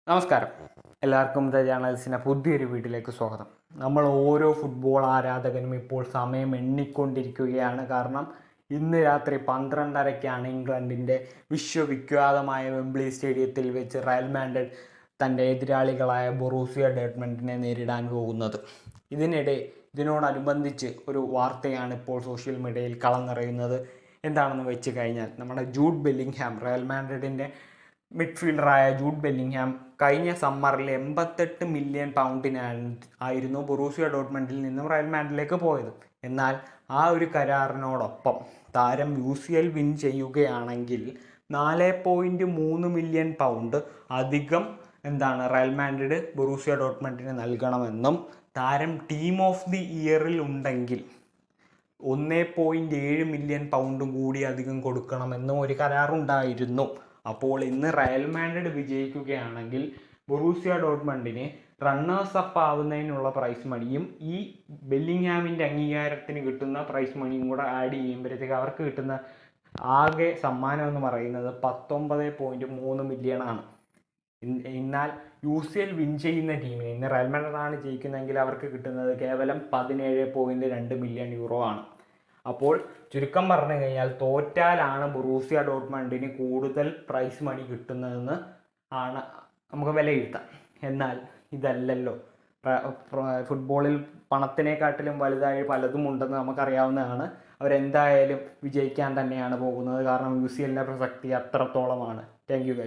നമസ്കാരം, എല്ലാവർക്കും ദ ജേണൽസിൻ്റെ പുതിയൊരു വീട്ടിലേക്ക് സ്വാഗതം. നമ്മൾ ഓരോ ഫുട്ബോൾ ആരാധകനും ഇപ്പോൾ സമയം എണ്ണിക്കൊണ്ടിരിക്കുകയാണ്. കാരണം ഇന്ന് രാത്രി 12:30-ക്കാണ് ഇംഗ്ലണ്ടിൻ്റെ വിശ്വവിഖ്യാതമായ വെംബ്ലി സ്റ്റേഡിയത്തിൽ വെച്ച് റയൽ മാഡ്രിഡ് തൻ്റെ എതിരാളികളായ ബൊറൂസിയ ഡോർട്ട്മണ്ടിനെ നേരിടാൻ പോകുന്നത്. ഇതിനോടനുബന്ധിച്ച് ഒരു വാർത്തയാണ് ഇപ്പോൾ സോഷ്യൽ മീഡിയയിൽ കളം നിറയുന്നത്. എന്താണെന്ന് വെച്ച് കഴിഞ്ഞാൽ, നമ്മുടെ ജൂഡ് ബെല്ലിംഗ്ഹാം, റയൽ മാഡ്രിഡിൻ്റെ മിഡ്ഫീൽഡറായ ജൂഡ് ബെല്ലിംഗ്ഹാം കഴിഞ്ഞ സമ്മറിൽ 88 മില്യൺ ആയിരുന്നു ബൊറൂസിയ ഡോർട്ട്മണ്ടിൽ നിന്നും റയൽ മാഡ്രിഡിലേക്ക് പോയത്. എന്നാൽ ആ ഒരു കരാറിനോടൊപ്പം താരം UCL വിൻ ചെയ്യുകയാണെങ്കിൽ 4.3 മില്യൺ പൗണ്ട് അധികം റയൽ മാഡ്രിഡ് ബൊറൂസിയ ഡോർട്ട്മണ്ടിന് നൽകണമെന്നും താരം ടീം ഓഫ് ദി ഇയറിൽ ഉണ്ടെങ്കിൽ 1.7 മില്യൺ പൗണ്ടും കൂടി അധികം കൊടുക്കണമെന്നും ഒരു കരാറുണ്ടായിരുന്നു. അപ്പോൾ ഇന്ന് റയൽ മാഡ്രിഡ് വിജയിക്കുകയാണെങ്കിൽ ബൊറൂസിയ ഡോർട്ട്മണ്ടിന് റണ്ണേഴ്സ് അപ്പ് ആവുന്നതിനുള്ള പ്രൈസ് മണിയും ഈ ബെല്ലിംഗ്ഹാമിൻ്റെ അംഗീകാരത്തിന് കിട്ടുന്ന പ്രൈസ് മണിയും കൂടെ ആഡ് ചെയ്യുമ്പോഴത്തേക്ക് അവർക്ക് കിട്ടുന്ന ആകെ സമ്മാനം എന്ന് പറയുന്നത് 19.3 മില്യൺ ആണ്. എന്നാൽ UCL വിൻ ചെയ്യുന്ന ടീമിന്, ഇന്ന് റയൽ മാഡ്രിഡാണ് ജയിക്കുന്നതെങ്കിൽ അവർക്ക് കിട്ടുന്നത് കേവലം 17.2 മില്യൺ യൂറോ ആണ്. അപ്പോൾ ചുരുക്കം പറഞ്ഞു കഴിഞ്ഞാൽ തോറ്റാലാണ് ബൊറൂസിയ ഡോർട്ട്മണ്ടിന് കൂടുതൽ പ്രൈസ് മണി കിട്ടുന്നതെന്ന് ആണ് നമുക്ക് വിലയിരുത്താം. എന്നാൽ ഇതല്ലല്ലോ, ഫുട്ബോളിൽ പണത്തിനെക്കാട്ടിലും വലുതായി പലതും ഉണ്ടെന്ന് നമുക്കറിയാവുന്നതാണ്. അവരെന്തായാലും വിജയിക്കാൻ തന്നെയാണ് പോകുന്നത്. കാരണം UCLൻ്റെ പ്രസക്തി അത്രത്തോളമാണ്. Thank you guys.